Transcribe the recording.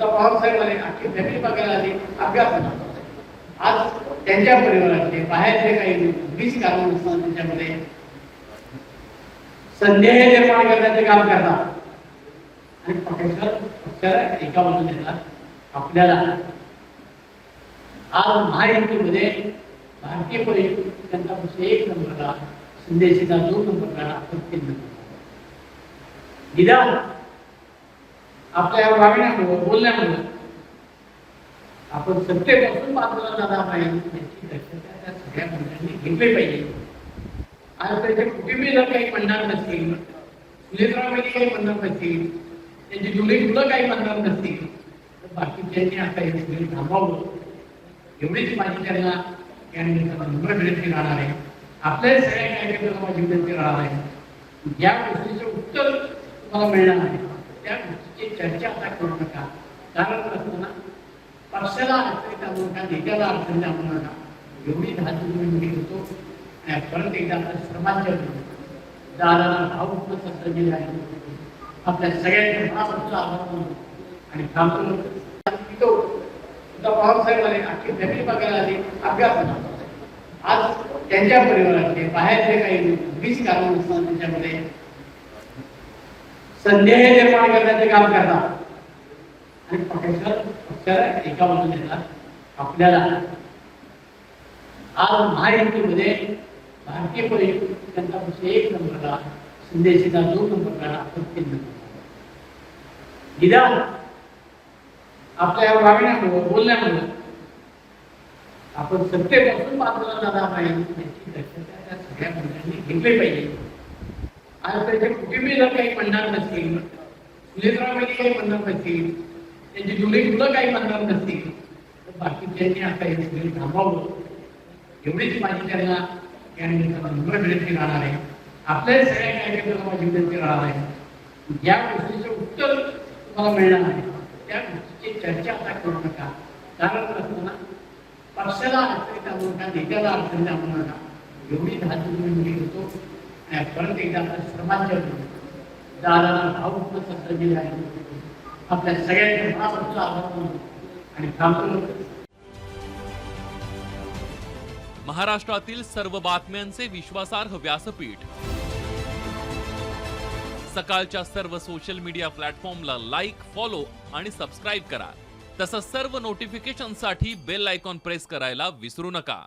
पवार साहेब आले, अख्खी फॅमिली बघायला आली, अपघात झाला. आज त्यांच्या परिवाराचे बाहेरचे काही वीज कारण असतात त्यांच्यामध्ये संदेह निर्माण करण्याचे काम करतात आणि पक्षाला एका बाजूने देतात आपल्याला. आज महायुतीमध्ये भारतीय जनता पक्ष 1 नंबरला, शिंदेसेना 2 नंबरला, आपण 3 नंबरला. निदान आपल्या वागण्यामुळे बोलण्यामुळे आपण सत्तेपासून बाजूला जाणार नाही याची दक्षता त्या सगळ्या मंत्र्यांनी घेतली पाहिजे. आज त्याचे कुटुंबीय जर काही म्हणणार नसतील, सुनेत्राबाई काही म्हणणार नसतील, त्यांची जुनी मुलं काही म्हणणार नसतील, तर बाकीच्यांनी आता हे सगळे थांबावं एवढीच माझी त्यांना या निमित्तानं विनंती राहणार आहे. आपल्या सगळ्या कार्यकर्त्यांना माझी विनंती राहणार आहे. या गोष्टीचं उत्तर तुम्हाला मिळणार आहे, त्या गोष्टीची चर्चा आता करू नका. कारण असताना पक्षाला अडचणीत आणू नका, नेत्याला अडचणीत आणू नका. एवढी धातू मी होतो आणि परत एकदा आपल्या सर्वांच्या दादाला भावपूर्ण सत्ता आहे. आपल्या सगळ्यांच्या मनापासून आभार मानतो आणि थांबतो. पवार साहेब आले, अख्खी फॅमिली बघायला आली, अपघात झाला. आज त्यांच्या परिवाराचे बाहेरचे काही वीज कारण असतात त्यांच्यामध्ये संदेह निर्माण करण्याचे काम करतात आणि पक्षाला एका बाजूने देतात आपल्याला. आज महायुतीमध्ये भारतीय जनता पक्ष 1 नंबरला, शिंदेसेना 2 नंबरला, आपण 3 नंबरला. निदान आपल्या वागण्यामुळे बोलण्यामुळे आपण सत्तेपासून बाजूला जाणार नाही याची दक्षता त्या सगळ्या मंत्र्यांनी घेतली पाहिजे. आज त्याचे कुटुंबीय जर काही म्हणणार नसतील, सुनेत्राबाई काही म्हणणार नसतील, त्यांची जुनी मुलं काही म्हणणार नसतील, तर बाकीच्यांनी आता हे सगळे थांबावं एवढीच माझी त्यांना या निमित्तानं विनंती राहणार आहे. आपल्या सगळ्या कार्यकर्त्यांना माझी विनंती राहणार आहे. या गोष्टीचं उत्तर तुम्हाला मिळणार आहे, त्या गोष्टीची चर्चा आता करू नका. कारण असताना पक्षाला अडचणीत आणू नका, नेत्याला अडचणीत आणू नका. एवढी धातू मी होतो आणि परत एकदा आपल्या सर्वांच्या दादाला भावपूर्ण सत्ता आहे. आपल्या सगळ्यांच्या मनापासून आभार मानतो आणि थांबतो. महाराष्ट्रातील सर्व बातम्यांचे विश्वासार्ह व्यासपीठ सकाळच्या सर्व सोशल मीडिया प्लॅटफॉर्मला लाईक, फॉलो आणि सबस्क्राईब करा. तसंच सर्व नोटिफिकेशनसाठी बेल आयकॉन प्रेस करायला विसरू नका.